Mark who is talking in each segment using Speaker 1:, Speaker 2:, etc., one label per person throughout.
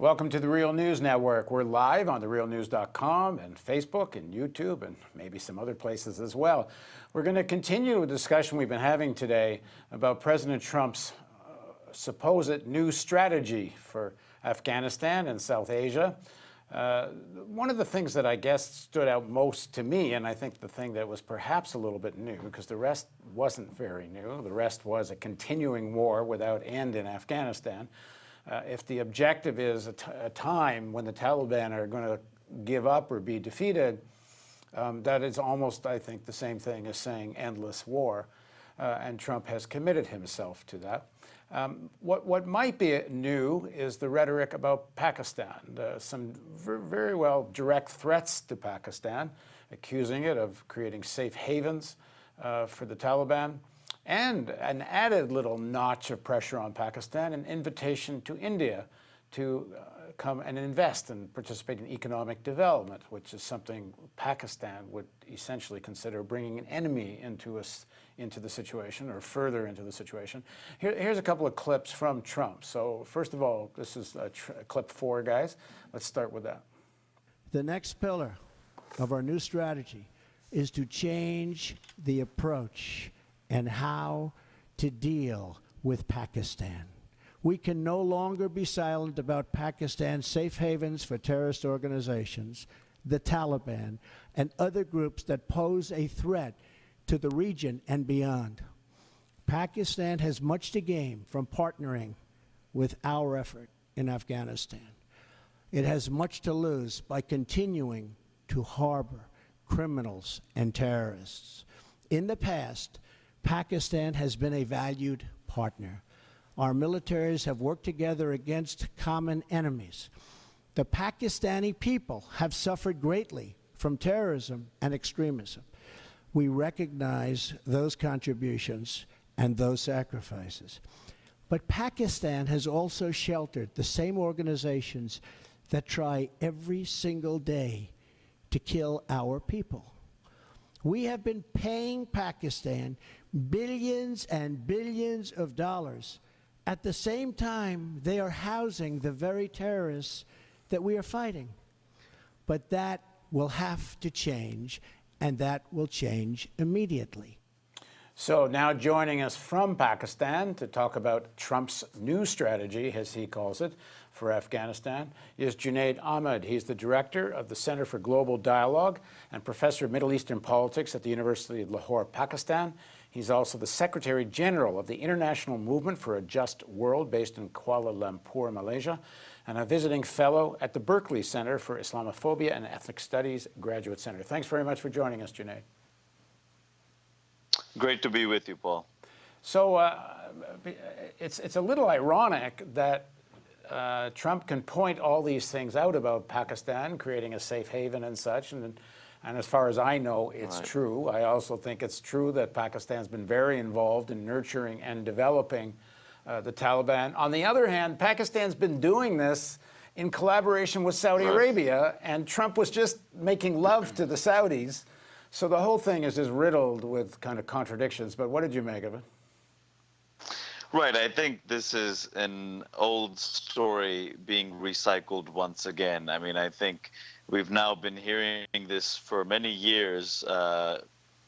Speaker 1: Welcome to the Real News Network. We're live on therealnews.com and Facebook and YouTube and maybe some other places as well. We're going to continue a discussion we've been having today about President Trump's supposed new strategy for Afghanistan and South Asia. One of the things that I guess stood out most to me, and I think the thing that was perhaps a little bit new, because the rest wasn't very new, the rest was a continuing war without end in Afghanistan. If the objective is a time when the Taliban are going to give up or be defeated, that is almost, I think, the same thing as saying endless war, and Trump has committed himself to that. What might be new is the rhetoric about Pakistan, some very well direct threats to Pakistan, accusing it of creating safe havens for the Taliban, and an added little notch of pressure on Pakistan, an invitation to India to come and invest and participate in economic development, which is something Pakistan would essentially consider bringing an enemy into the situation, or further into the situation. Here's a couple of clips from Trump. So first of all, this is clip 4, guys. Let's start with that.
Speaker 2: The next pillar of our new strategy is to change the approach and how to deal with Pakistan. We can no longer be silent about Pakistan's safe havens for terrorist organizations, the Taliban, and other groups that pose a threat to the region and beyond. Pakistan has much to gain from partnering with our effort in Afghanistan. It has much to lose by continuing to harbor criminals and terrorists. In the past, Pakistan has been a valued partner. Our militaries have worked together against common enemies. The Pakistani people have suffered greatly from terrorism and extremism. We recognize those contributions and those sacrifices. But Pakistan has also sheltered the same organizations that try every single day to kill our people. We have been paying Pakistan billions and billions of dollars. At the same time, they are housing the very terrorists that we are fighting. But that will have to change, and that will change immediately.
Speaker 1: So now joining us from Pakistan to talk about Trump's new strategy, as he calls it, for Afghanistan is Junaid Ahmad. He's the director of the Center for Global Dialogue and professor of Middle Eastern politics at the University of Lahore, Pakistan. He's also the Secretary General of the International Movement for a Just World, based in Kuala Lumpur, Malaysia, and a visiting fellow at the Berkeley Center for Islamophobia and Ethnic Studies Graduate Center. Thanks very much for joining us, Junaid.
Speaker 3: Great to be with you, Paul.
Speaker 1: So it's a little ironic that Trump can point all these things out about Pakistan, creating a safe haven and such, and as far as I know, it's
Speaker 3: right.
Speaker 1: True. I also think it's true that Pakistan's been very involved in nurturing and developing the Taliban. On the other hand, Pakistan's been doing this in collaboration with Saudi Arabia, and Trump was just making love to the Saudis. So the whole thing is just riddled with kind of contradictions. But what did you make of it?
Speaker 3: Right. I think this is an old story being recycled once again. I mean, I think we've now been hearing this for many years.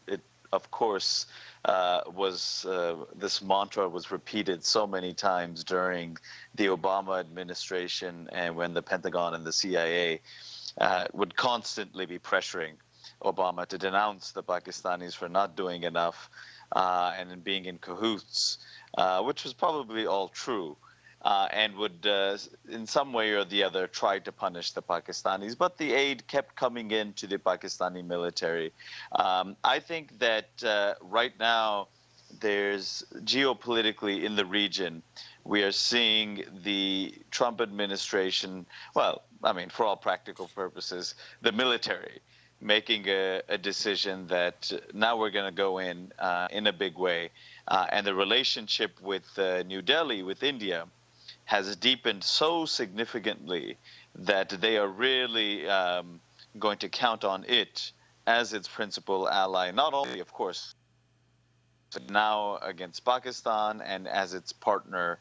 Speaker 3: It, of course, this mantra was repeated so many times during the Obama administration, and when the Pentagon and the CIA would constantly be pressuring Obama to denounce the Pakistanis for not doing enough and in being in cahoots, which was probably all true, and would, in some way or the other, try to punish the Pakistanis. But the aid kept coming in to the Pakistani military. I think that right now, there's geopolitically in the region, we are seeing the Trump administration, well, I mean, for all practical purposes, the military making a decision that now we're going to go in a big way. And the relationship with New Delhi, with India, has deepened so significantly that they are really going to count on it as its principal ally, not only, of course, but now against Pakistan and as its partner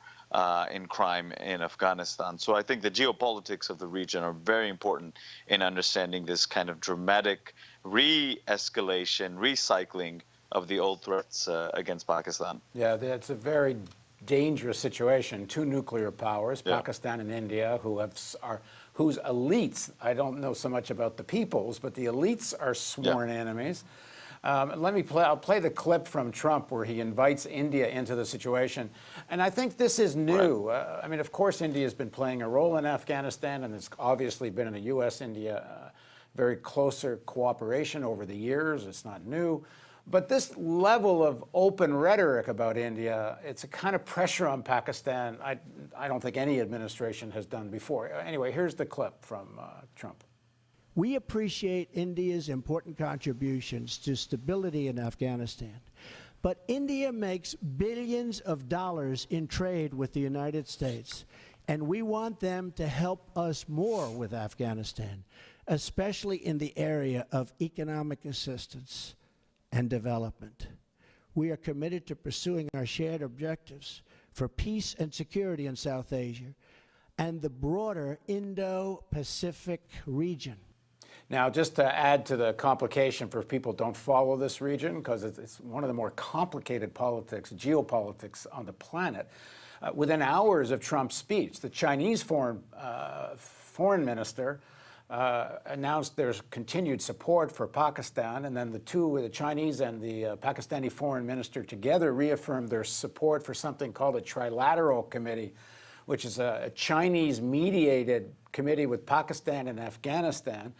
Speaker 3: in crime in Afghanistan. So I think the geopolitics of the region are very important in understanding this kind of dramatic re-escalation, recycling of the old threats against Pakistan.
Speaker 1: Yeah, it's a very dangerous situation. Two nuclear powers,
Speaker 3: Yeah.
Speaker 1: Pakistan and India, whose elites, I don't know so much about the peoples, but the elites are sworn enemies. I'll play the clip from Trump where he invites India into the situation. And I think this is new.
Speaker 3: Right.
Speaker 1: I mean, of course, India has been playing a role in Afghanistan, and it's obviously been in a U.S.-India very closer cooperation over the years. It's not new. But this level of open rhetoric about India, it's a kind of pressure on Pakistan I don't think any administration has done before. Anyway, here's the clip from Trump.
Speaker 2: We appreciate India's important contributions to stability in Afghanistan, but India makes billions of dollars in trade with the United States, and we want them to help us more with Afghanistan, especially in the area of economic assistance and development. We are committed to pursuing our shared objectives for peace and security in South Asia and the broader Indo-Pacific region.
Speaker 1: Now, just to add to the complication for people who don't follow this region, because it's one of the more complicated politics, geopolitics on the planet, within hours of Trump's speech, the Chinese foreign minister announced there's continued support for Pakistan, and then the Chinese and the Pakistani foreign minister together reaffirmed their support for something called a trilateral committee, which is a Chinese-mediated committee with Pakistan and Afghanistan.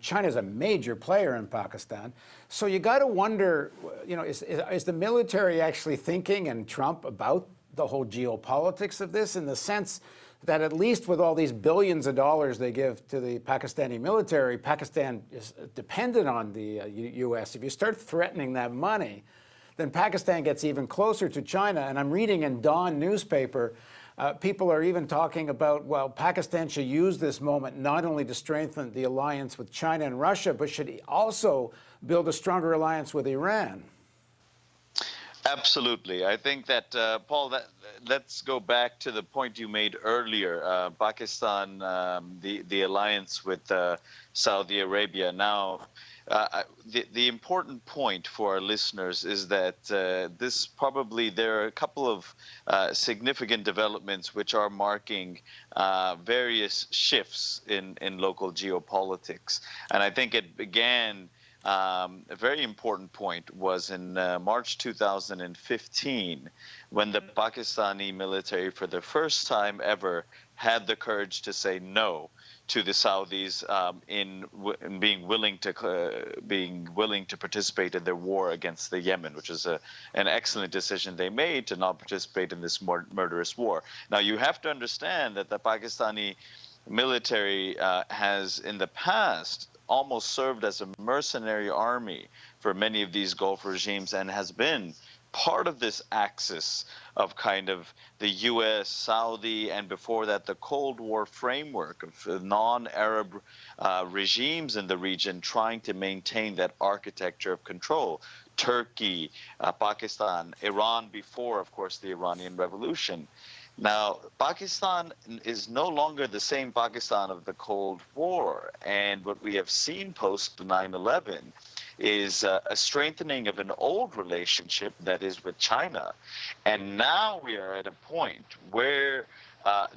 Speaker 1: China's a major player in Pakistan. So you got to wonder, is the military actually thinking, and Trump, about the whole geopolitics of this, in the sense that at least with all these billions of dollars they give to the Pakistani military, Pakistan is dependent on the U.S. If you start threatening that money, then Pakistan gets even closer to China. And I'm reading in Dawn newspaper, people are even talking about, well, Pakistan should use this moment not only to strengthen the alliance with China and Russia, but should also build a stronger alliance with Iran.
Speaker 3: Absolutely. I think that, Paul, let's go back to the point you made earlier. Pakistan, the alliance with Saudi Arabia. Now, the important point for our listeners is that there are a couple of significant developments which are marking various shifts in local geopolitics. And I think it began, a very important point was in March 2015, when the Pakistani military, for the first time ever, had the courage to say no to the Saudis in being willing to participate in their war against the Yemen, which is an excellent decision they made to not participate in this murderous war. Now, you have to understand that the Pakistani military has in the past almost served as a mercenary army for many of these Gulf regimes and has been part of this axis of kind of the U.S., Saudi, and before that the Cold War framework of non-Arab regimes in the region trying to maintain that architecture of control. Turkey, Pakistan, Iran before, of course, the Iranian Revolution. Now, Pakistan is no longer the same Pakistan of the Cold War, and what we have seen post 9/11 is a strengthening of an old relationship that is with China. And now we are at a point where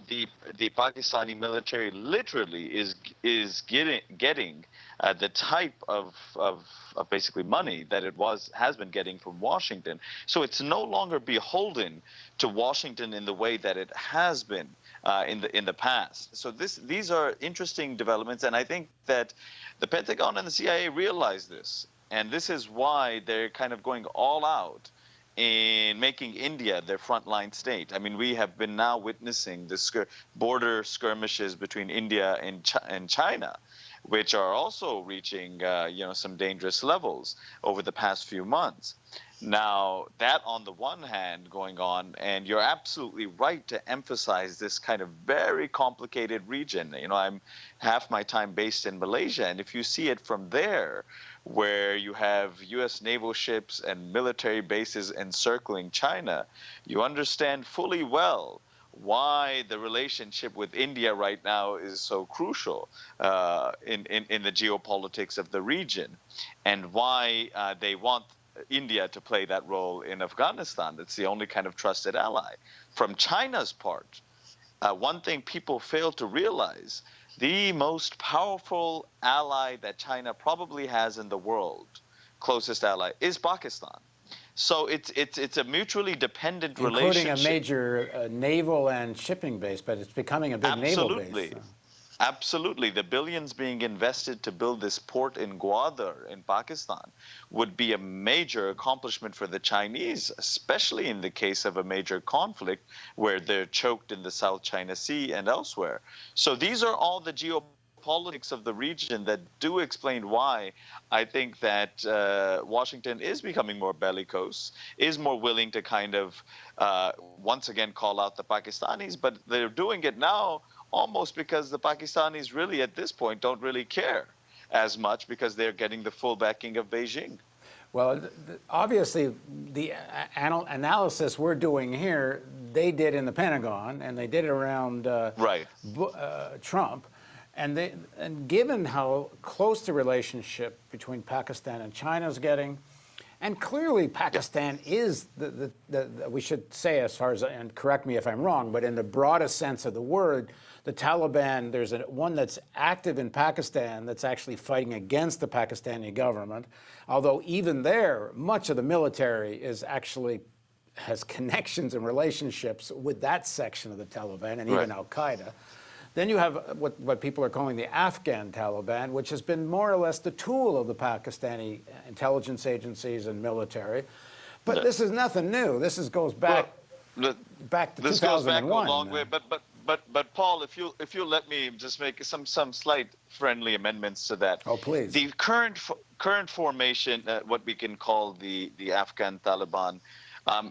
Speaker 3: the Pakistani military literally is getting the type of basically money that it has been getting from Washington. So it's no longer beholden to Washington in the way that it has been in the past. So these are interesting developments, and I think that the Pentagon and the CIA realize this, and this is why they're kind of going all out in making India their frontline state. I mean, we have been now witnessing the border skirmishes between India and China, which are also reaching some dangerous levels over the past few months. Now, that on the one hand going on, and you're absolutely right to emphasize this kind of very complicated region. I'm half my time based in Malaysia, and if you see it from there, where you have U.S. naval ships and military bases encircling China, you understand fully well why the relationship with India right now is so crucial in the geopolitics of the region, and why they want India to play that role in Afghanistan. That's the only kind of trusted ally. From China's part, one thing people fail to realize, the most powerful ally that China probably has in the world, closest ally, is Pakistan. So it's a mutually dependent
Speaker 1: including a
Speaker 3: relationship.
Speaker 1: major naval and shipping base, but it's becoming a big naval base.
Speaker 3: Absolutely. Absolutely. The billions being invested to build this port in Gwadar in Pakistan would be a major accomplishment for the Chinese, especially in the case of a major conflict where they're choked in the South China Sea and elsewhere. So these are all the geopolitics of the region that do explain why I think that Washington is becoming more bellicose, is more willing to kind of once again call out the Pakistanis, but they're doing it now almost because the Pakistanis really at this point don't really care as much because they're getting the full backing of Beijing.
Speaker 1: Well, obviously, the analysis we're doing here, they did in the Pentagon, and they did it around
Speaker 3: Right.
Speaker 1: Trump. And given how close the relationship between Pakistan and China is getting, and clearly Pakistan is we should say, as far as, and correct me if I'm wrong, but in the broadest sense of the word, the Taliban, there's one that's active in Pakistan that's actually fighting against the Pakistani government, although even there, much of the military has connections and relationships with that section of the Taliban and even Al-Qaeda. Then you have what people are calling the Afghan Taliban, which has been more or less the tool of the Pakistani intelligence agencies and military. But this is nothing new. This goes back back to 2001.
Speaker 3: This goes back a long way. But Paul, if you let me just make some slight friendly amendments to that.
Speaker 1: Oh, please.
Speaker 3: The current formation, what we can call the Afghan Taliban,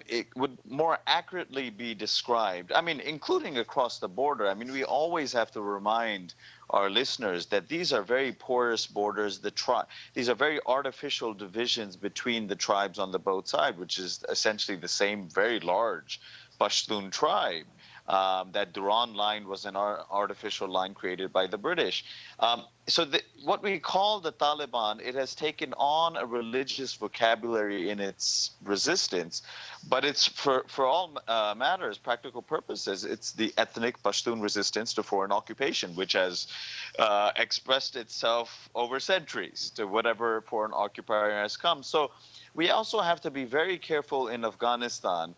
Speaker 3: it would more accurately be described, I mean, including across the border. I mean, we always have to remind our listeners that these are very porous borders. These are very artificial divisions between the tribes on the both sides, which is essentially the same very large Pashtun tribe. That Durand line was an artificial line created by the British. So what we call the Taliban, it has taken on a religious vocabulary in its resistance, but it's for all matters, practical purposes, it's the ethnic Pashtun resistance to foreign occupation, which has expressed itself over centuries to whatever foreign occupier has come. So we also have to be very careful in Afghanistan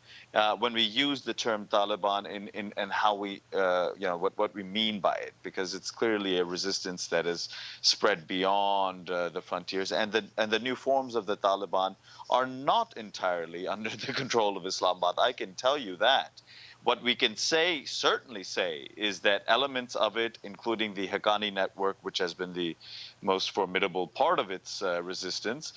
Speaker 3: when we use the term Taliban and how we, what we mean by it, because it's clearly a resistance that is spread beyond the frontiers, and the new forms of the Taliban are not entirely under the control of Islamabad. I can tell you that. What we can certainly say, is that elements of it, including the Haqqani network, which has been the most formidable part of its resistance,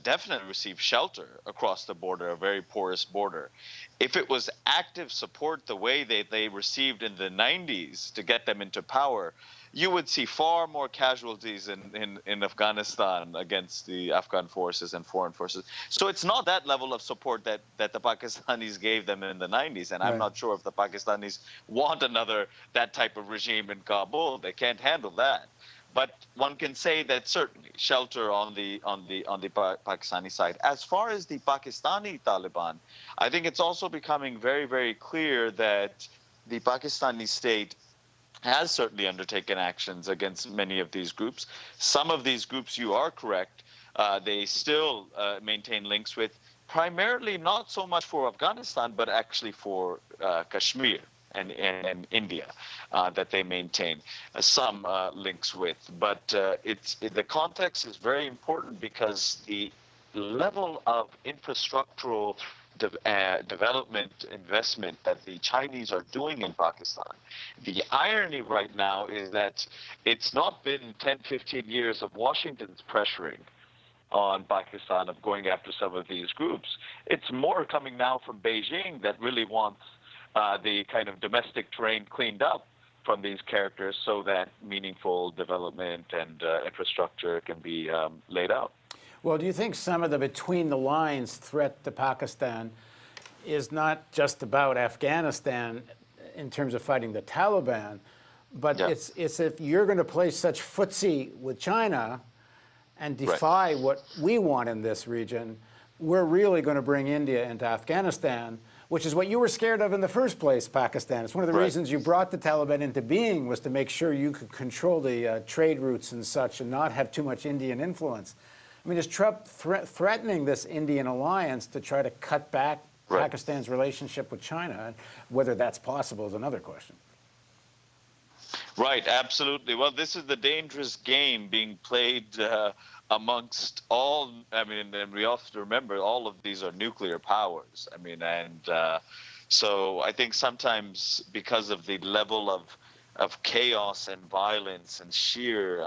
Speaker 3: definitely received shelter across the border, a very porous border. If it was active support the way they received in the 90s to get them into power, you would see far more casualties in Afghanistan against the Afghan forces and foreign forces. So it's not that level of support that the Pakistanis gave them in the 90s. And I'm not sure if the Pakistanis want that type of regime in Kabul. They can't handle that. But one can say that certainly shelter on the Pakistani side. As far as the Pakistani Taliban, I think it's also becoming very, very clear that the Pakistani state has certainly undertaken actions against many of these groups. Some of these groups, you are correct, they still maintain links with, primarily not so much for Afghanistan, but actually for Kashmir and India, that they maintain some links with. But the context is very important because the level of infrastructural development investment that the Chinese are doing in Pakistan. The irony right now is that it's not been 10, 15 years of Washington's pressuring on Pakistan of going after some of these groups. It's more coming now from Beijing that really wants the kind of domestic terrain cleaned up from these characters so that meaningful development and infrastructure can be laid out.
Speaker 1: Well, do you think some of the between-the-lines threat to Pakistan is not just about Afghanistan in terms of fighting the Taliban, but
Speaker 3: Yeah.
Speaker 1: it's if you're going to play such footsie with China and
Speaker 3: Right.
Speaker 1: defy what we want in this region, we're really going to bring India into Afghanistan, which is what you were scared of in the first place, Pakistan. It's one of the
Speaker 3: Right.
Speaker 1: reasons you brought the Taliban into being, was to make sure you could control the trade routes and such and not have too much Indian influence. I mean, is Trump threatening this Indian alliance to try to cut back
Speaker 3: Right.
Speaker 1: Pakistan's relationship with China? Whether that's possible is another question.
Speaker 3: Right, absolutely. Well, this is the dangerous game being played amongst all. I mean, and we have to remember all of these are nuclear powers. I mean, and so I think sometimes because of the level of chaos and violence and sheer,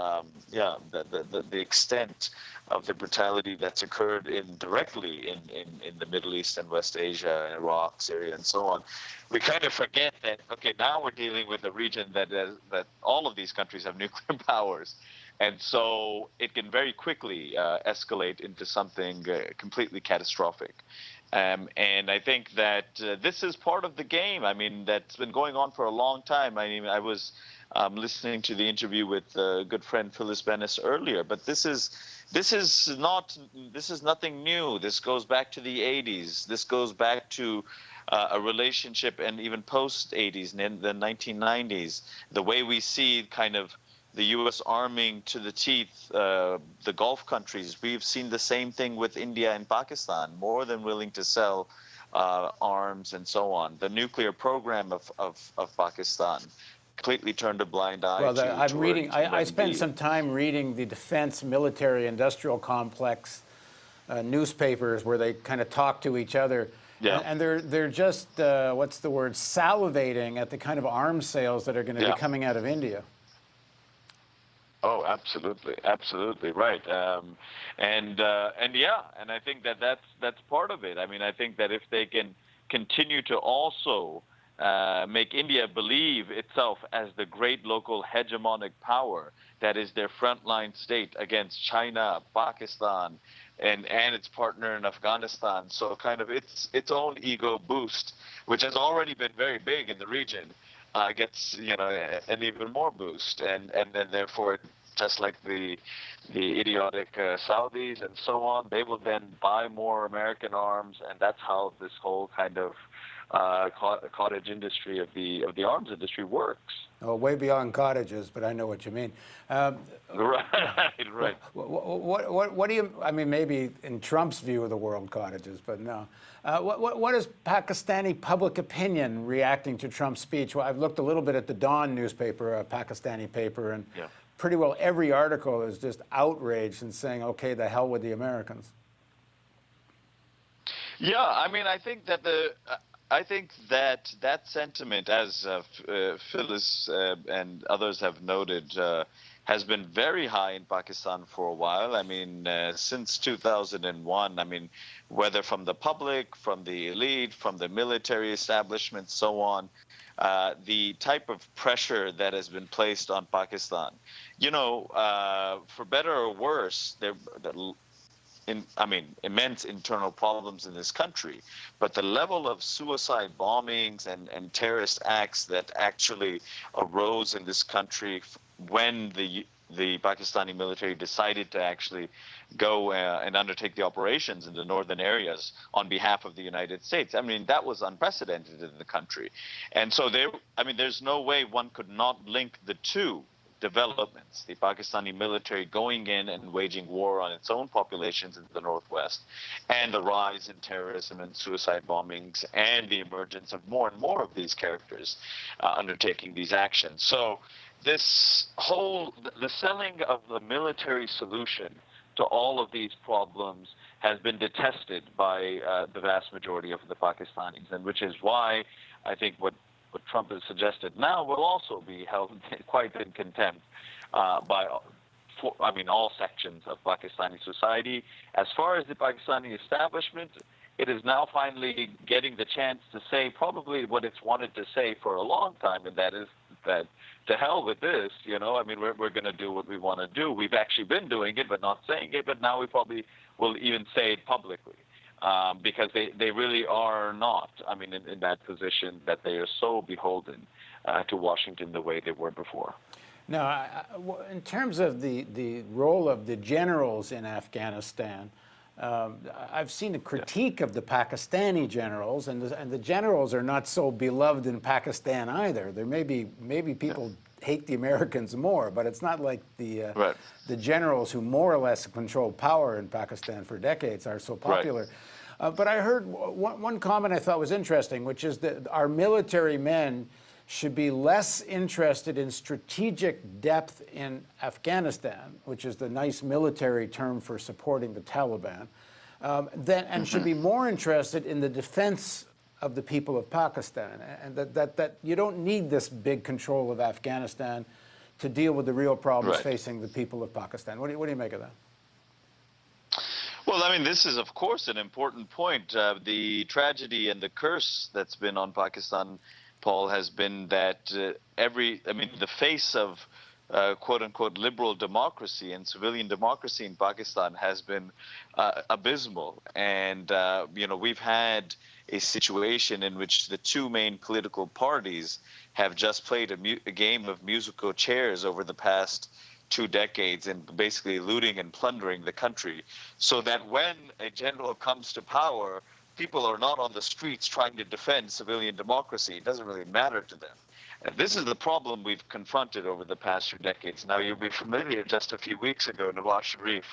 Speaker 3: the extent of the brutality that's occurred directly in the Middle East and West Asia, and Iraq, Syria, and so on, we kind of forget that, okay, now we're dealing with a region that all of these countries have nuclear powers. And so it can very quickly escalate into something completely catastrophic. And I think that this is part of the game. I mean, that's been going on for a long time. I mean, I was listening to the interview with good friend Phyllis Bennis earlier, but this is nothing new. This goes back to the 80s. This goes back to a relationship, and even post 80s and in the 1990s, the way we see kind of the U.S. arming to the teeth the Gulf countries. We've seen the same thing with India and Pakistan, more than willing to sell arms and so on. The nuclear program of Pakistan completely turned a blind eye
Speaker 1: Well,
Speaker 3: to.
Speaker 1: I'm reading. I spent some time reading the defense military industrial complex newspapers where they kind of talk to each other.
Speaker 3: Yeah.
Speaker 1: And they're just what's the word, salivating at the kind of arms sales that are going to be coming out of India.
Speaker 3: Oh, absolutely, absolutely right, and I think that's part of it. I mean, I think that if they can continue to also make India believe itself as the great local hegemonic power that is their frontline state against China, Pakistan, and its partner in Afghanistan, so kind of its own ego boost, which has already been very big in the region, gets an even more boost, and then therefore, just like the idiotic Saudis and so on, they will then buy more American arms, and that's how this whole kind of cottage industry of the arms industry works.
Speaker 1: Oh, way beyond cottages, but I know what you mean.
Speaker 3: Right.
Speaker 1: What do you? I mean, maybe in Trump's view of the world, cottages, but no. What is Pakistani public opinion reacting to Trump's speech? Well, I've looked a little bit at the Dawn newspaper, a Pakistani paper, and pretty well every article is just outraged and saying, "Okay, the hell with the Americans."
Speaker 3: Yeah, I mean, I think that that sentiment, as Phyllis and others have noted, has been very high in Pakistan for a while. I mean, since 2001, I mean, whether from the public, from the elite, from the military establishment, so on, the type of pressure that has been placed on Pakistan, for better or worse, immense internal problems in this country, but the level of suicide bombings and terrorist acts that actually arose in this country when the Pakistani military decided to actually go and undertake the operations in the northern areas on behalf of the United States. I mean, that was unprecedented in the country. And so there's no way one could not link the two developments, the Pakistani military going in and waging war on its own populations in the northwest, and the rise in terrorism and suicide bombings, and the emergence of more and more of these characters undertaking these actions. So the selling of the military solution to all of these problems has been detested by the vast majority of the Pakistanis, and which is why I think what Trump has suggested now will also be held quite in contempt by all sections of Pakistani society. As far as the Pakistani establishment, it is now finally getting the chance to say probably what it's wanted to say for a long time, and that is that to hell with this, we're going to do what we want to do. We've actually been doing it, but not saying it, but now we probably will even say it publicly. because they really are not, I mean, in that position that they are so beholden to Washington the way they were before.
Speaker 1: Now, in terms of the role of the generals in Afghanistan, I've seen a critique of the Pakistani generals, and the generals are not so beloved in Pakistan either. There maybe people hate the Americans more, but it's not like the generals who more or less control power in Pakistan for decades are so popular. But I heard one comment I thought was interesting, which is that our military men should be less interested in strategic depth in Afghanistan, which is the nice military term for supporting the Taliban, and should be more interested in the defense of the people of Pakistan, and that you don't need this big control of Afghanistan to deal with the real problems facing the people of Pakistan. What do you make of that?
Speaker 3: Well, I mean, this is, of course, an important point. The tragedy and the curse that's been on Pakistan, Paul, has been that the face of quote unquote liberal democracy and civilian democracy in Pakistan has been abysmal. And, we've had a situation in which the two main political parties have just played a game of musical chairs over the past 2 decades and basically looting and plundering the country, so that when a general comes to power, people are not on the streets trying to defend civilian democracy. It doesn't really matter to them. And this is the problem we've confronted over the past 2 decades. Now, you'll be familiar, just a few weeks ago, Nawaz Sharif,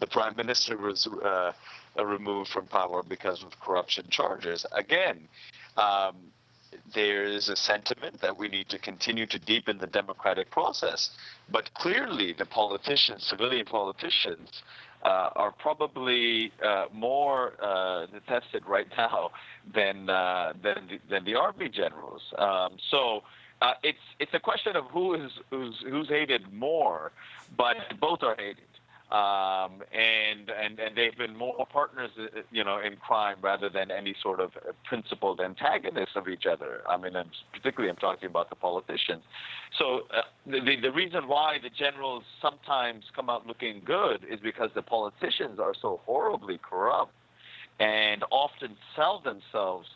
Speaker 3: the prime minister, was removed from power because of corruption charges. Again, there is a sentiment that we need to continue to deepen the democratic process. But clearly, the politicians, civilian politicians, are probably more tested right now than the army generals. So it's a question of who's hated more, but both are hated. And they've been more partners, in crime rather than any sort of principled antagonists of each other. I mean, particularly I'm talking about the politicians. So the reason why the generals sometimes come out looking good is because the politicians are so horribly corrupt and often sell themselves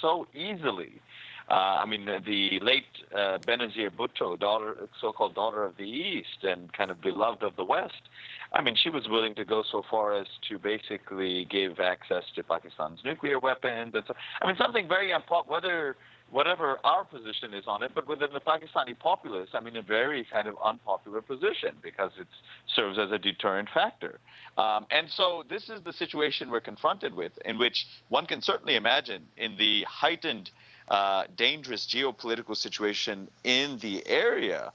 Speaker 3: so easily. The late Benazir Bhutto, so-called daughter of the East and kind of beloved of the West, she was willing to go so far as to basically give access to Pakistan's nuclear weapons. And so, something very unpopular, whatever our position is on it, but within the Pakistani populace, a very kind of unpopular position because it serves as a deterrent factor. And so this is the situation we're confronted with, in which one can certainly imagine in the heightened dangerous geopolitical situation in the area,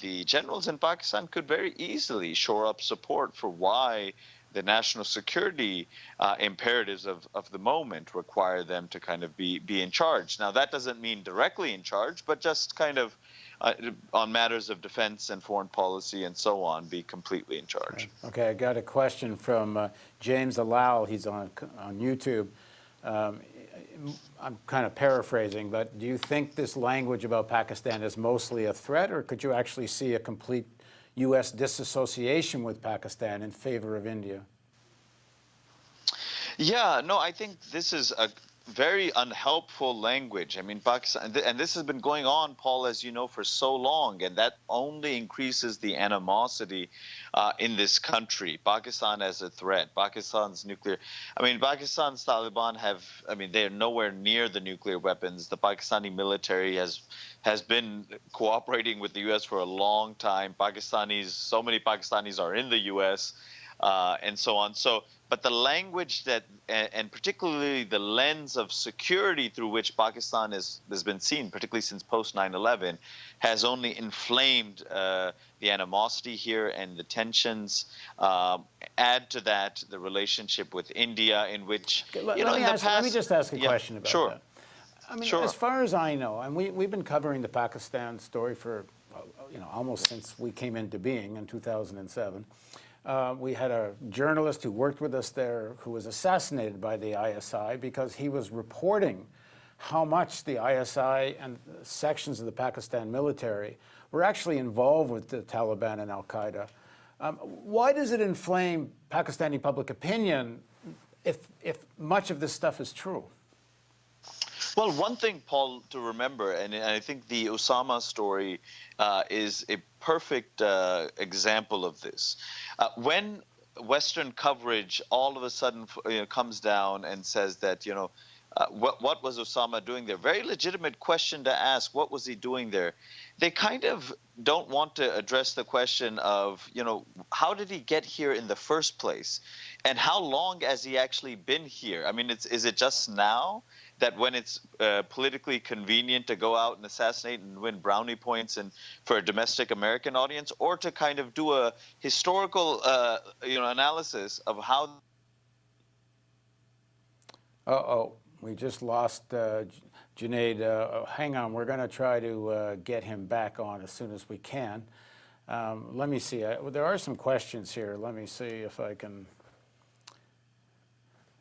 Speaker 3: the generals in Pakistan could very easily shore up support for why the national security imperatives of the moment require them to kind of be in charge. Now, that doesn't mean directly in charge, but just kind of on matters of defense and foreign policy and so on, be completely in charge.
Speaker 1: Okay, I got a question from James Alal. He's on YouTube. I'm kind of paraphrasing, but do you think this language about Pakistan is mostly a threat, or could you actually see a complete U.S. disassociation with Pakistan in favor of India?
Speaker 3: Yeah, no, I think this is a very unhelpful language. Pakistan, and this has been going on, Paul, as you know, for so long, and that only increases the animosity in this country. Pakistan as a threat, Pakistan's nuclear. Pakistan's Taliban they're nowhere near the nuclear weapons. The Pakistani military has been cooperating with the U.S. for a long time. So many Pakistanis are in the U.S. And so on. But the language and particularly the lens of security through which Pakistan has been seen, particularly since post 9/11, has only inflamed the animosity here and the tensions. Add to that the relationship with India, in which
Speaker 1: let me just ask a question about that. As far as I know, and we've been covering the Pakistan story for almost since we came into being in 2007. We had a journalist who worked with us there who was assassinated by the ISI because he was reporting how much the ISI and sections of the Pakistan military were actually involved with the Taliban and al-Qaeda. Why does it inflame Pakistani public opinion if much of this stuff is true?
Speaker 3: Well, one thing, Paul, to remember, and I think the Osama story is a perfect example of this. When Western coverage all of a sudden comes down and says that, what was Osama doing there? Very legitimate question to ask. What was he doing there? They kind of don't want to address the question of, how did he get here in the first place? And how long has he actually been here? I mean, is it just now that when it's politically convenient to go out and assassinate and win brownie points and for a domestic American audience, or to kind of do a historical analysis of how?
Speaker 1: Uh-oh, we just lost Junaid. Hang on, we're going to try to get him back on as soon as we can. Let me see. There are some questions here. Let me see if I can.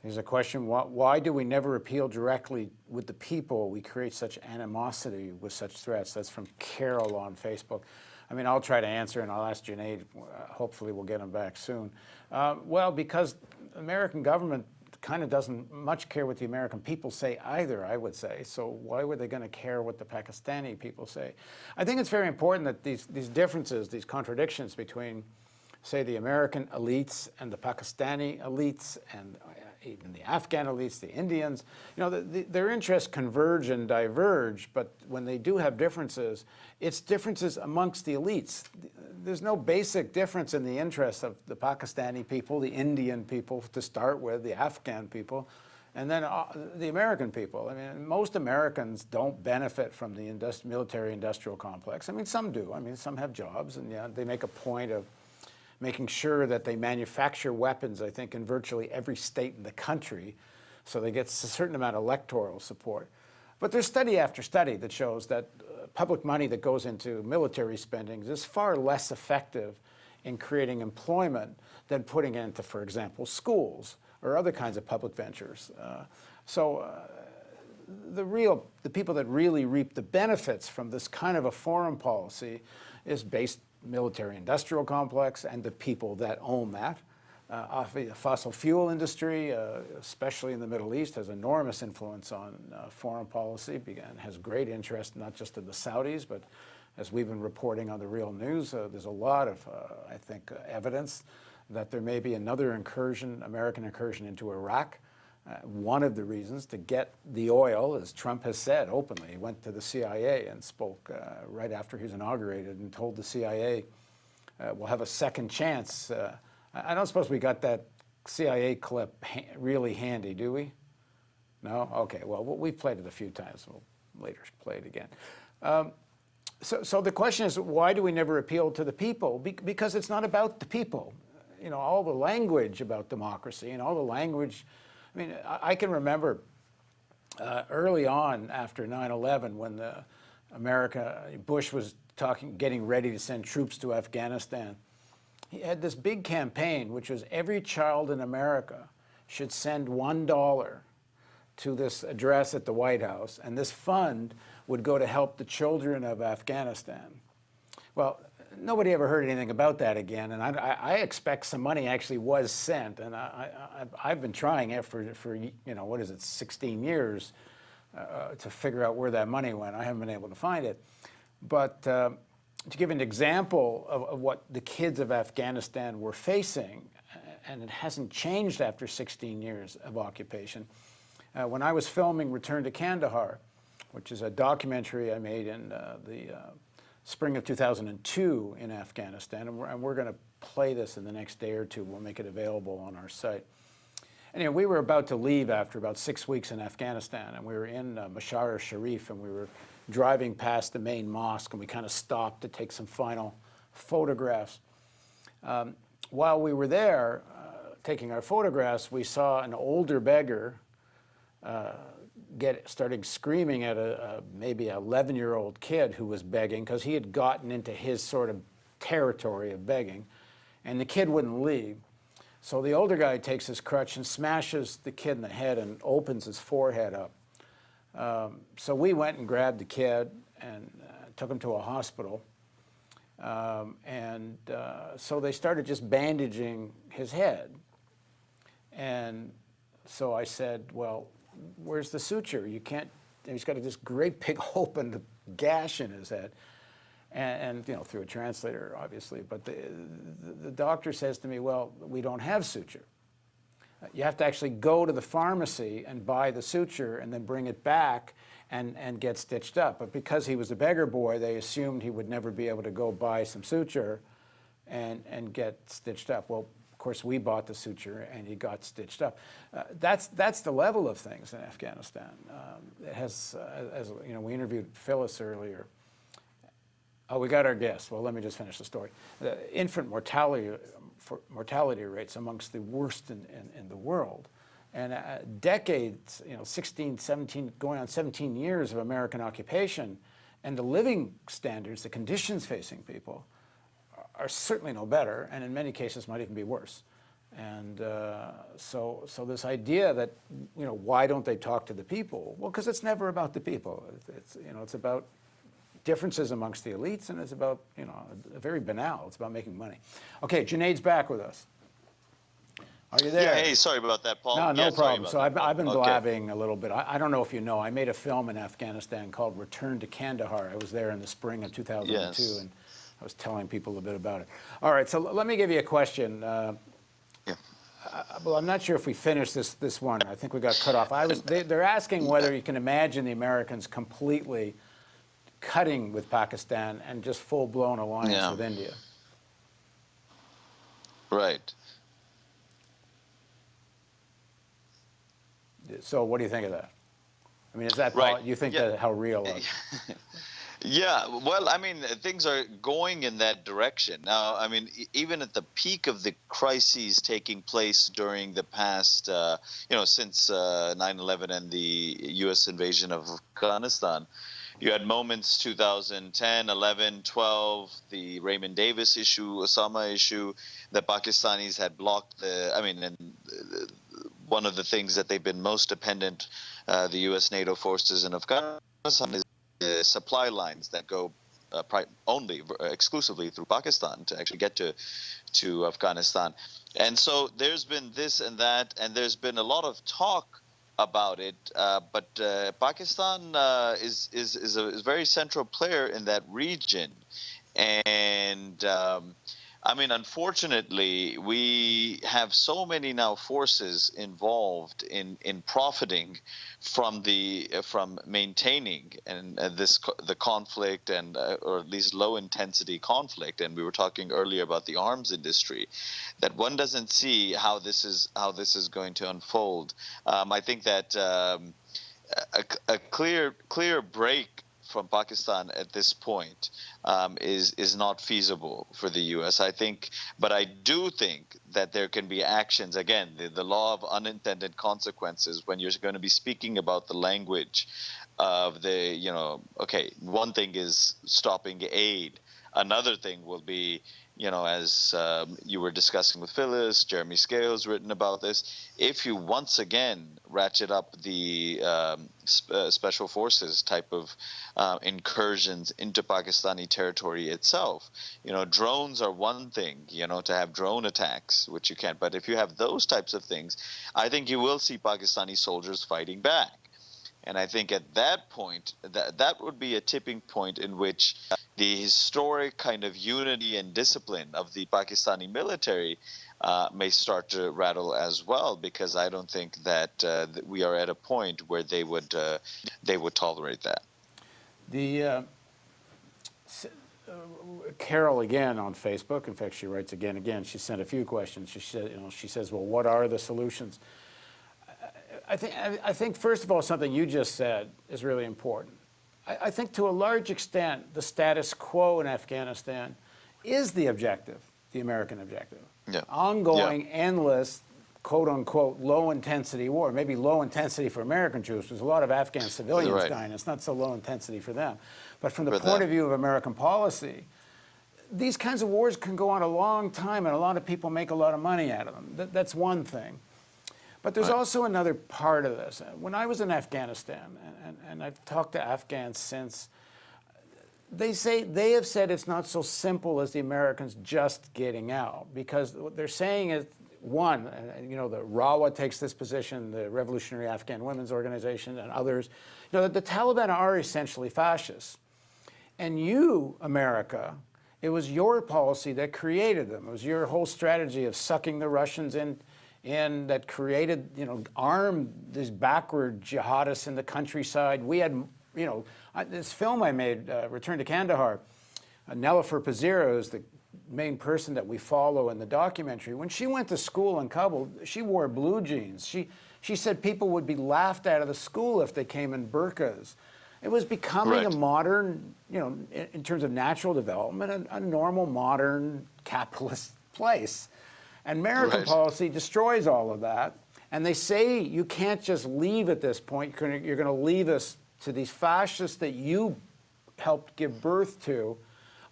Speaker 1: Here's a question. Why do we never appeal directly with the people? We create such animosity with such threats. That's from Carol on Facebook. I mean, I'll try to answer, and I'll ask Junaid. Hopefully we'll get him back soon. Well, because the American government kind of doesn't much care what the American people say either, I would say. So why were they going to care what the Pakistani people say? I think it's very important that these differences, these contradictions between, say, the American elites and the Pakistani elites and even the Afghan elites, the Indians, their interests converge and diverge, but when they do have differences, it's differences amongst the elites. There's no basic difference in the interests of the Pakistani people, the Indian people to start with, the Afghan people, and then the American people. I mean, most Americans don't benefit from the military-industrial complex. I mean, some do. I mean, some have jobs, and they make a point of making sure that they manufacture weapons, I think, in virtually every state in the country, so they get a certain amount of electoral support. But there's study after study that shows that public money that goes into military spending is far less effective in creating employment than putting it into, for example, schools or other kinds of public ventures. The people that really reap the benefits from this kind of a foreign policy is based military-industrial complex and the people that own that. The fossil fuel industry, especially in the Middle East, has enormous influence on foreign policy and has great interest not just in the Saudis, but as we've been reporting on the Real News, there's a lot of, I think, evidence that there may be another incursion, American incursion into Iraq. One of the reasons to get the oil, as Trump has said openly, he went to the CIA and spoke right after he was inaugurated and told the CIA, we'll have a second chance. I don't suppose we got that CIA clip really handy, do we? No? Okay, well, we've played it a few times. We'll later play it again. So the question is, why do we never appeal to the people? Because it's not about the people. All the language about democracy and all the language. I mean, I can remember early on after 9/11 when Bush was getting ready to send troops to Afghanistan. He had this big campaign, which was every child in America should send $1 to this address at the White House, and this fund would go to help the children of Afghanistan. Well, nobody ever heard anything about that again, and I expect some money actually was sent, and I've been trying it for 16 years to figure out where that money went. I haven't been able to find it. But to give an example of what the kids of Afghanistan were facing, and it hasn't changed after 16 years of occupation, when I was filming Return to Kandahar, which is a documentary I made in the spring of 2002 in Afghanistan, and we're going to play this in the next day or two. We'll make it available on our site. Anyway, we were about to leave after about 6 weeks in Afghanistan, and we were in Mashar Sharif, and we were driving past the main mosque, and we kind of stopped to take some final photographs. While we were there taking our photographs, we saw an older beggar starting screaming at maybe an 11-year-old kid who was begging because he had gotten into his sort of territory of begging, and the kid wouldn't leave. So the older guy takes his crutch and smashes the kid in the head and opens his forehead up. So we went and grabbed the kid and took him to a hospital. So they started just bandaging his head. And So I said, well, where's the suture? You can't, he's got this great big open gash in his head. And through a translator, obviously. But the doctor says to me, well, we don't have suture. You have to actually go to the pharmacy and buy the suture and then bring it back and get stitched up. But because he was a beggar boy, they assumed he would never be able to go buy some suture and get stitched up. Well, of course, we bought the suture and he got stitched up. That's the level of things in Afghanistan. It has, as we interviewed Phyllis earlier. Oh, we got our guest. Well, let me just finish the story. The infant mortality rates amongst the worst in the world. And decades, 16, 17, going on 17 years of American occupation, and the living standards, the conditions facing people, are certainly no better, and in many cases might even be worse. And so this idea that, why don't they talk to the people? Well, because it's never about the people. It's about differences amongst the elites, and it's about, very banal. It's about making money. Okay, Junaid's back with us. Are you there?
Speaker 3: Yeah, hey, sorry about that, Paul.
Speaker 1: No, no problem. So I've been
Speaker 3: Okay.
Speaker 1: blabbing a little bit. I don't know if you know, I made a film in Afghanistan called Return to Kandahar. I was there in the spring of 2002,
Speaker 3: Yes.
Speaker 1: and I was telling people a bit about it. All right, so let me give you a question. Well, I'm not sure if we finished this one. I think we got cut off. They're asking whether you can imagine the Americans completely cutting with Pakistan and just full-blown alliance with India.
Speaker 3: Right.
Speaker 1: So what do you think of that? I mean, is that
Speaker 3: Right.
Speaker 1: you think that how real is it?
Speaker 3: Yeah, well, I mean, things are going in that direction. Now, I mean, even at the peak of the crises taking place during the past, since 9/11 and the U.S. invasion of Afghanistan, you had moments 2010, 11, 12, the Raymond Davis issue, Osama issue, the Pakistanis had blocked one of the things that they've been most dependent, the U.S. NATO forces in Afghanistan, is the supply lines that go exclusively through Pakistan to actually get to Afghanistan. And so there's been this and that, and there's been a lot of talk about it, but Pakistan is a very central player in that region, and I mean, unfortunately, we have so many now forces involved in profiting from maintaining the conflict and or at least low intensity conflict. And we were talking earlier about the arms industry, that one doesn't see how this is going to unfold. I think that a clear break from Pakistan at this point is not feasible for the U.S. But I do think that there can be actions. Again, the law of unintended consequences when you're going to be speaking about the language of one thing is stopping aid. Another thing will be, as you were discussing with Phyllis, Jeremy Scales written about this. If you once again ratchet up the special forces type of incursions into Pakistani territory itself, drones are one thing, to have drone attacks, which you can't. But if you have those types of things, I think you will see Pakistani soldiers fighting back. And I think at that point, that would be a tipping point in which the historic kind of unity and discipline of the Pakistani military may start to rattle as well, because I don't think that we are at a point where they would tolerate that.
Speaker 1: Carol again on Facebook. In fact, she writes again. She sent a few questions. She says, well, what are the solutions? I think first of all, something you just said is really important. I think to a large extent, the status quo in Afghanistan is the objective, the American objective.
Speaker 3: Yeah.
Speaker 1: Ongoing, endless, quote unquote, low intensity war. Maybe low intensity for American troops. There's a lot of Afghan civilians dying. It's not so low intensity for them. But from the point of view of American policy, these kinds of wars can go on a long time, and a lot of people make a lot of money out of them. That's one thing. But there's also another part of this. When I was in Afghanistan, and I've talked to Afghans since, they have said it's not so simple as the Americans just getting out, because what they're saying is one, the RAWA takes this position, the Revolutionary Afghan Women's Organization and others, that the Taliban are essentially fascists. And you, America, it was your policy that created them. It was your whole strategy of sucking the Russians in that created, armed these backward jihadists in the countryside. We had, this film I made, Return to Kandahar, Nellifer Pazira is the main person that we follow in the documentary. When she went to school in Kabul, she wore blue jeans. She said people would be laughed out of the school if they came in burqas. It was becoming a modern, in terms of natural development, a normal, modern, capitalist place. And American policy destroys all of that. And they say you can't just leave at this point. You're going to leave us to these fascists that you helped give birth to.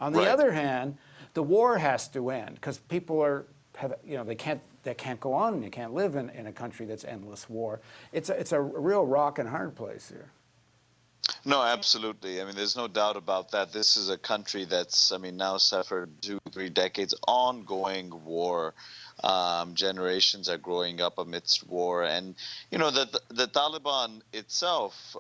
Speaker 1: On the other hand, the war has to end because people they can't go on. You can't live in a country that's endless war. It's a real rock and hard place here.
Speaker 3: No, absolutely. I mean, there's no doubt about that. This is a country that's, now suffered 2-3 decades ongoing war. Generations are growing up amidst war, and the Taliban itself.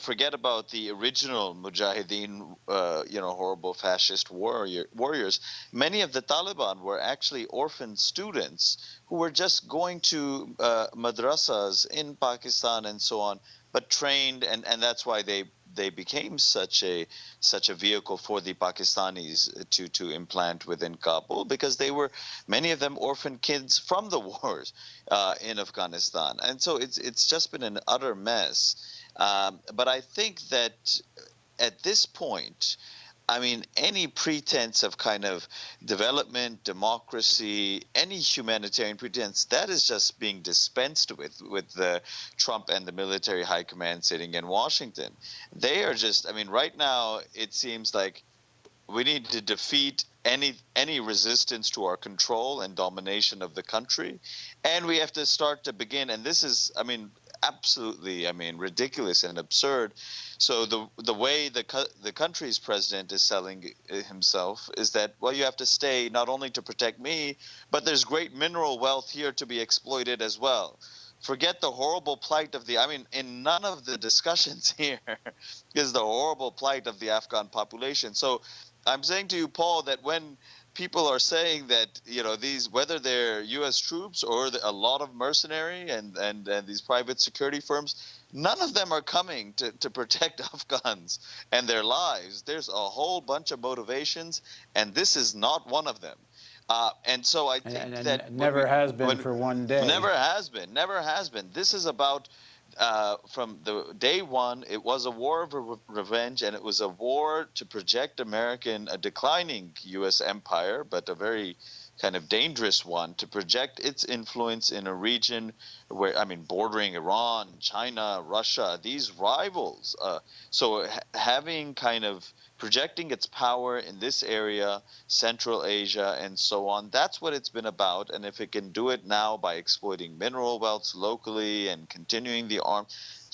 Speaker 3: Forget about the original Mujahideen, horrible fascist warriors. Many of the Taliban were actually orphan students who were just going to madrasas in Pakistan and so on, but trained, and that's why they became such a vehicle for the Pakistanis to implant within Kabul, because they were, many of them, orphan kids from the wars in Afghanistan, and so it's just been an utter mess. But I think that at this point, any pretense of kind of development, democracy, any humanitarian pretense, that is just being dispensed with the Trump and the military high command sitting in Washington. They are just, right now it seems like we need to defeat any resistance to our control and domination of the country, and we have to start to begin, and this is, absolutely, ridiculous and absurd. So the way the country's president is selling himself is that, well, you have to stay not only to protect me, but there's great mineral wealth here to be exploited as well. Forget the horrible plight of in none of the discussions here is the horrible plight of the Afghan population. So I'm saying to you, Paul, that when people are saying that, these, whether they're U.S. troops or a lot of mercenary and these private security firms, none of them are coming to protect Afghans and their lives. There's a whole bunch of motivations, and this is not one of them. And so I think that
Speaker 1: never has been for one day.
Speaker 3: Never has been. This is about, from the day one, it was a war of revenge, and it was a war to project a declining U.S. empire, but a very kind of dangerous one, to project its influence in a region where, bordering Iran, China, Russia, these rivals. So having kind of projecting its power in this area, Central Asia, and so on, that's what it's been about. And if it can do it now by exploiting mineral wealths locally and continuing the arm,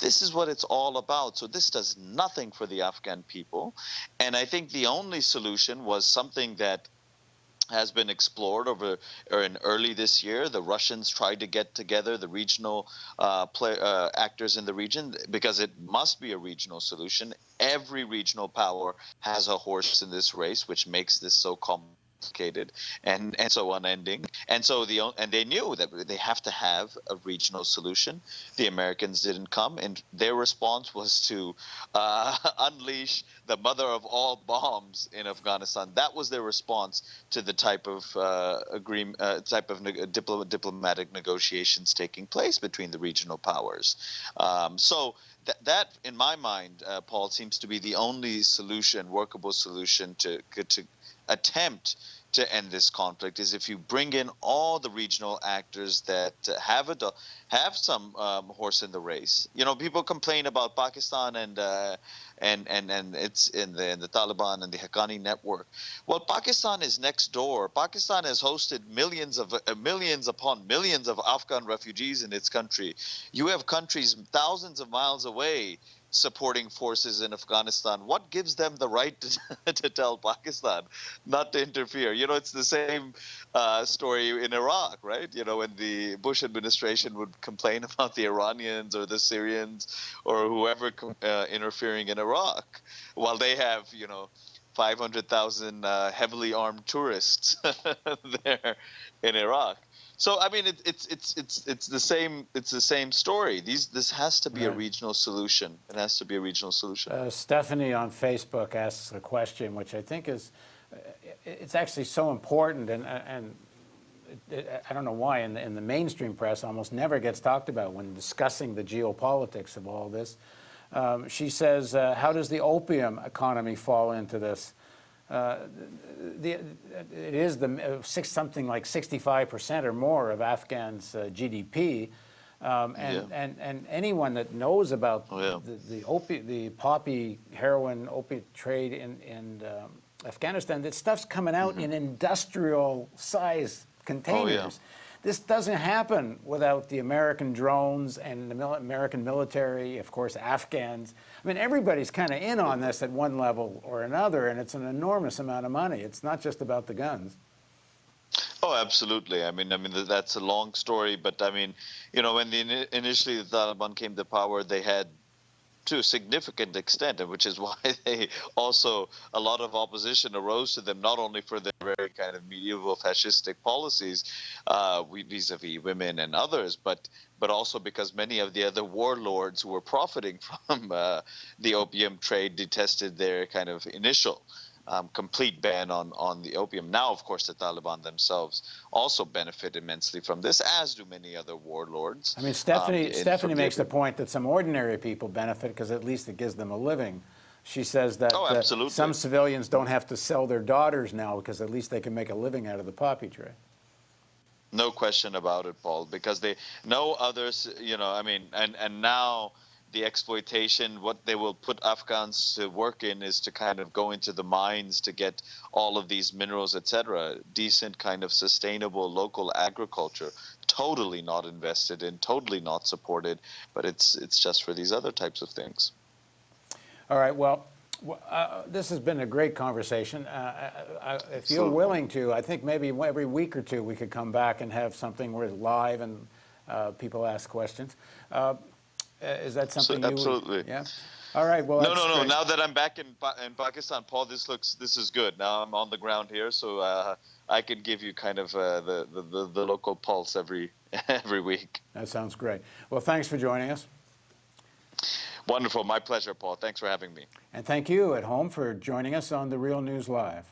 Speaker 3: this is what it's all about. So this does nothing for the Afghan people. And I think the only solution was something that has been explored in early this year. The Russians tried to get together the regional actors in the region, because it must be a regional solution. Every regional power has a horse in this race, which makes this so complicated and so unending. And so they knew that they have to have a regional solution. The Americans didn't come, and their response was to unleash the mother of all bombs in Afghanistan. That was their response to the type of diplomatic negotiations taking place between the regional powers. So that, in my mind, Paul, seems to be the only solution, workable solution to attempt to end this conflict, is if you bring in all the regional actors that have have some horse in the race. You know, people complain about Pakistan and it's in the Taliban and the Haqqani network. Well, Pakistan is next door. Pakistan has hosted millions upon millions of Afghan refugees in its country. You have countries thousands of miles away supporting forces in Afghanistan. What gives them the right to tell Pakistan not to interfere? You know, it's the same story in Iraq, right? You know, when the Bush administration would complain about the Iranians or the Syrians or whoever interfering in Iraq, while they have, you know, 500,000 heavily armed tourists there in Iraq. So I mean, it's the same story. This has to be a regional solution. It has to be a regional solution.
Speaker 1: Stephanie on Facebook asks a question, which I think is, it's actually so important, and I don't know why in the mainstream press almost never gets talked about when discussing the geopolitics of all this. She says, how does the opium economy fall into this? It is something like 65% or more of Afghans' GDP, and anyone that knows about the poppy, heroin, opiate trade in Afghanistan, that stuff's coming out in industrial-sized containers. This doesn't happen without the American drones and the American military, of course, Afghans. I mean, everybody's kind of in on this at one level or another, and it's an enormous amount of money. It's not just about the guns.
Speaker 3: Oh, absolutely. I mean, that's a long story, but I mean, you know, when initially the Taliban came to power, they had, to a significant extent, and which is why they also, a lot of opposition arose to them, not only for their very kind of medieval fascistic policies vis-a-vis women and others, but also because many of the other warlords who were profiting from the opium trade detested their kind of initial complete ban on the opium. Now, of course, the Taliban themselves also benefit immensely from this, as do many other warlords.
Speaker 1: I mean, Stephanie makes the point that some ordinary people benefit because at least it gives them a living. She says that some civilians don't have to sell their daughters now because at least they can make a living out of the poppy trade.
Speaker 3: No question about it, Paul, because they know others, you know, I mean, and now the exploitation, what they will put Afghans to work in is to kind of go into the mines to get all of these minerals, etc. Decent kind of sustainable local agriculture, totally not invested in, totally not supported, but it's just for these other types of things.
Speaker 1: All right, well, this has been a great conversation. If you're willing to, I think maybe every week or two we could come back and have something where it's live and people ask questions. Is that something you
Speaker 3: absolutely.
Speaker 1: Yeah. All right. Well,
Speaker 3: no. Now that I'm back in Pakistan, Paul, this is good. Now I'm on the ground here, so I can give you kind of the local pulse every week.
Speaker 1: That sounds great. Well, thanks for joining us.
Speaker 3: Wonderful. My pleasure, Paul. Thanks for having me.
Speaker 1: And thank you at home for joining us on The Real News Live.